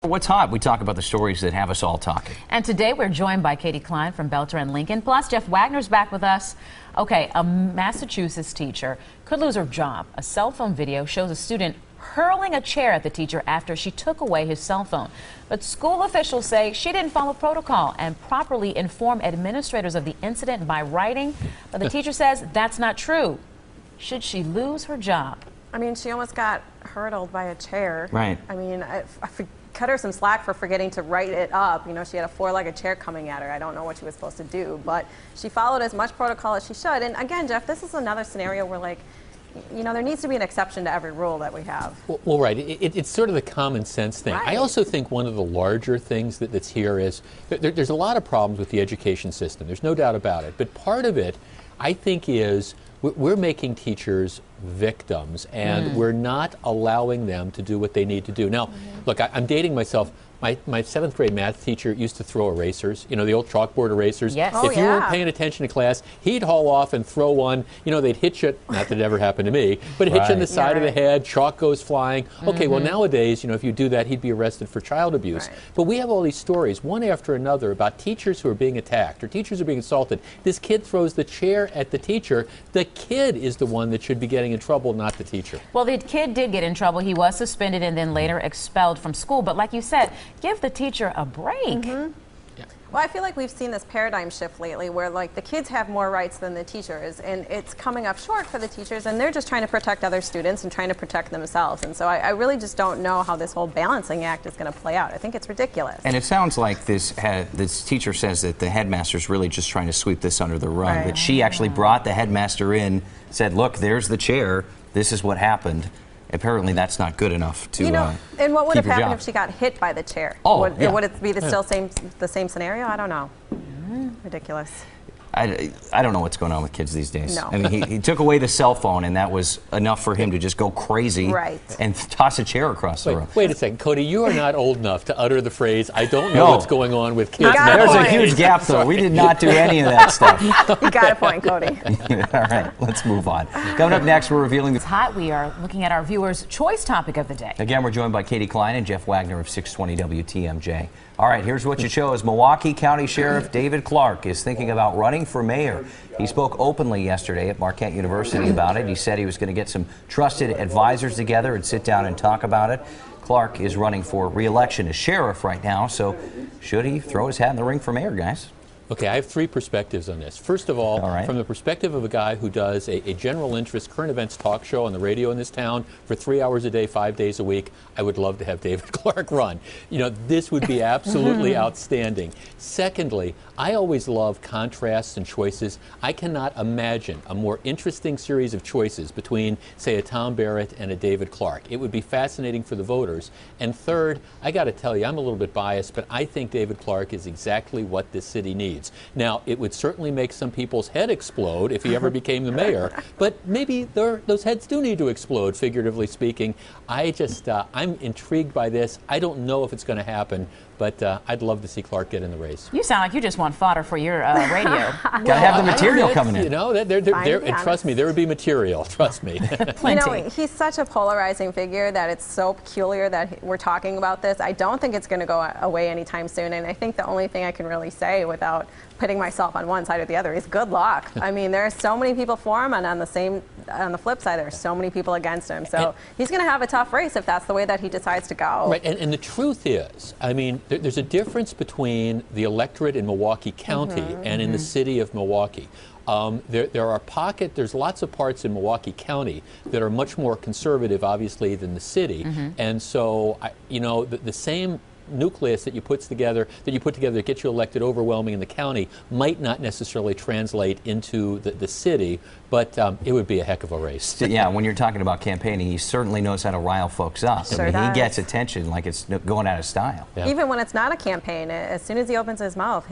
What's hot? We talk about the stories that have us all talking. And today we're joined by Cody Klein from Boelter+Lincoln. Plus, Jeff Wagner's back with us. Okay, a Massachusetts teacher could lose her job. A cell phone video shows a student hurling a chair at the teacher after she took away his cell phone. But school officials say she didn't follow protocol and properly inform administrators of the incident by writing. But the teacher says that's not true. Should she lose her job? I mean, she almost got hurdled by a chair. Right. I mean, I cut her some slack for forgetting to write it up. You know, she had a four-legged chair coming at her. I don't know what she was supposed to do, but she followed as much protocol as she should. And again, Jeff, this is another scenario where, like, you know, there needs to be an exception to every rule that we have. Well, right. It's sort of the common sense thing. Right. I also think one of the larger things that's here is there's a lot of problems with the education system. There's no doubt about it. But part of it, I think, is we're making teachers victims, and we're not allowing them to do what they need to do. Now, look, I'm dating myself. My seventh grade math teacher used to throw erasers, you know, the old chalkboard erasers. Yes. If you weren't paying attention to class, he'd haul off and throw one. You know, they'd hit you, not that it ever happened to me, but hit you in the side of the head, chalk goes flying. Okay, well, nowadays, you know, if you do that, he'd be arrested for child abuse. Right. But we have all these stories, one after another, about teachers who are being attacked or teachers who are being assaulted. This kid throws the chair at the teacher. The kid is the one that should be getting in trouble, not the teacher. Well, the kid did get in trouble. He was suspended and then later expelled from school. But like you said, give the teacher a break. Well, I feel like we've seen this paradigm shift lately where, like, the kids have more rights than the teachers, and it's coming up short for the teachers, and they're just trying to protect other students and trying to protect themselves. And so I really just don't know how this whole balancing act is going to play out. I think it's ridiculous. And it sounds like this teacher says that the headmaster's really just trying to sweep this under the rug. That she actually brought the headmaster in, said, look, there's the chair, this is what happened. Apparently that's not good enough to and what would have keep her happened job. if she got hit by the chair? Oh, would it be the same scenario? I don't know. Ridiculous. I don't know what's going on with kids these days. No. I mean, he took away the cell phone, and that was enough for him to just go crazy and toss a chair across the room. Wait a second, Cody, you are not old enough to utter the phrase, I don't know what's going on with kids. There's a huge gap, though. We did not do any of that stuff. You got a point, Cody. All right, let's move on. Coming up next, we're revealing the... It's hot. We are looking at our viewers' choice topic of the day. Again, we're joined by Cody Klein and Jeff Wagner of 620 WTMJ. All right, here's what you chose. Milwaukee County Sheriff David Clark is thinking about running for mayor. He spoke openly yesterday at Marquette University about it. He said he was going to get some trusted advisors together and sit down and talk about it. Clark is running for re-election as sheriff right now, so should he throw his hat in the ring for mayor, guys? Okay, I have three perspectives on this. First of all, from the perspective of a guy who does a general interest current events talk show on the radio in this town for 3 hours a day, 5 days a week, I would love to have David Clark run. You know, this would be absolutely outstanding. Secondly, I always love contrasts and choices. I cannot imagine a more interesting series of choices between, say, a Tom Barrett and a David Clark. It would be fascinating for the voters. And third, I got to tell you, I'm a little bit biased, but I think David Clark is exactly what this city needs. Now, it would certainly make some people's head explode if he ever became the mayor, but maybe those heads do need to explode, figuratively speaking. I'm intrigued by this. I don't know if it's going to happen, but I'd love to see Clark get in the race. You sound like you just want fodder for your radio. Gotta have the material coming in. You know, and trust me, there would be material. Trust me. You know, he's such a polarizing figure that it's so peculiar that we're talking about this. I don't think it's going to go away anytime soon, and I think the only thing I can really say without putting myself on one side or the other is good luck. I mean, there are so many people for him, and on the flip side, there are so many people against him. So he's going to have a tough race if that's the way that he decides to go. Right, and the truth is, I mean, there's a difference between the electorate in Milwaukee County and in the city of Milwaukee. There's lots of parts in Milwaukee County that are much more conservative, obviously, than the city. And so, you know, the same nucleus that you put together to get you elected overwhelming in the county might not necessarily translate into the city, but it would be a heck of a race. Yeah, when you're talking about campaigning, he certainly knows how to rile folks up. Sure I mean, does. he gets attention like it's going out of style. Yeah. Even when it's not a campaign, as soon as he opens his mouth,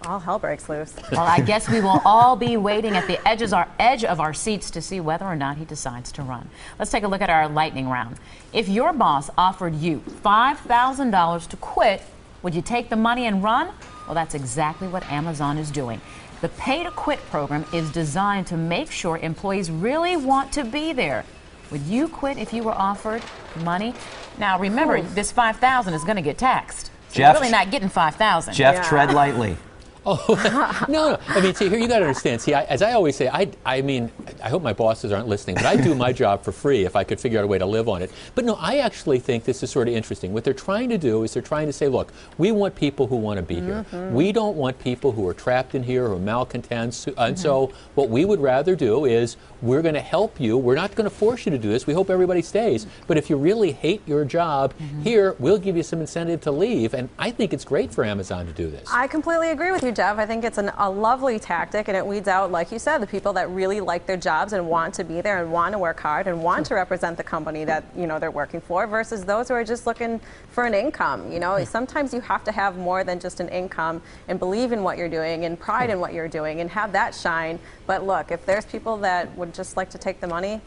all hell breaks loose. Well, I guess we will all be waiting at the edge of our seats to see whether or not he decides to run. Let's take a look at our lightning round. If your boss offered you $5,000 to quit, would you take the money and run? Well, that's exactly what Amazon is doing. The Pay to Quit program is designed to make sure employees really want to be there. Would you quit if you were offered money? Now remember, this $5,000 is going to get taxed. So Jeff, you're really not getting $5,000. Jeff, tread lightly. Oh, no. I mean, see, here you got to understand. See, as I always say, I mean, I hope my bosses aren't listening, but I'd do my job for free if I could figure out a way to live on it. But no, I actually think this is sort of interesting. What they're trying to do is they're trying to say, look, we want people who want to be here. We don't want people who are trapped in here, who are malcontents. And so what we would rather do is we're going to help you. We're not going to force you to do this. We hope everybody stays. But if you really hate your job, here, we'll give you some incentive to leave. And I think it's great for Amazon to do this. I completely agree with you, Jeff. I think it's a lovely tactic, and it weeds out, like you said, the people that really like their jobs and want to be there and want to work hard and want to represent the company that they're working for, versus those who are just looking for an income. Sometimes you have to have more than just an income and believe in what you're doing and pride in what you're doing and have that shine. But look, if there's people that would just like to take the money,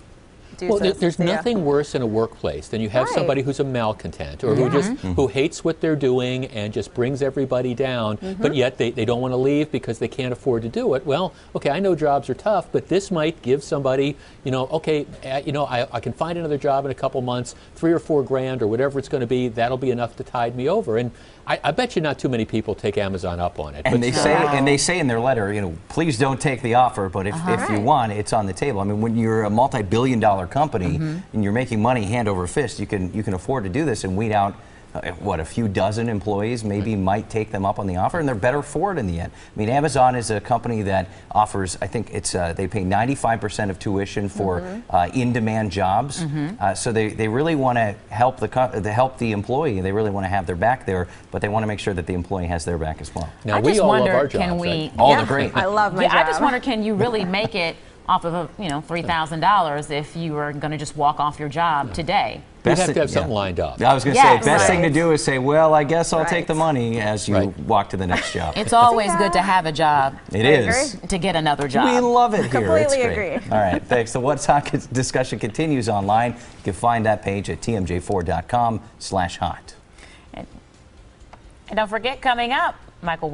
well, there's nothing worse in a workplace than you have somebody who's a malcontent or who hates what they're doing and just brings everybody down, but yet they don't want to leave because they can't afford to do it. Well, okay, I know jobs are tough, but this might give somebody, okay, I can find another job in a couple months, $3 or $4 grand or whatever it's going to be. That'll be enough to tide me over. And I bet you not too many people take Amazon up on it. And they say in their letter, please don't take the offer, but if you want, it's on the table. I mean, when you're a multi-billion-dollar company and you're making money hand over fist, you can afford to do this and weed out a few dozen employees maybe might take them up on the offer, and they're better for it in the end. I mean, Amazon is a company that offers, I think it's they pay 95% of tuition for in-demand jobs. So they really want to help the employee. They really want to have their back there, but they want to make sure that the employee has their back as well. Now we all love our jobs, right? All the great. I love my job. I just wonder, can you really make it off of $3,000 if you were going to just walk off your job today? You'd have to have something lined up. I was going to say, best thing to do is say, well, I guess I'll take the money as you walk to the next job. It's always good to have a job. It is. To get another job. We love it here. Completely it's great. agree. All right, thanks. The What's Hot discussion continues online. You can find that page at tmj4.com/hot. And don't forget, coming up, Michael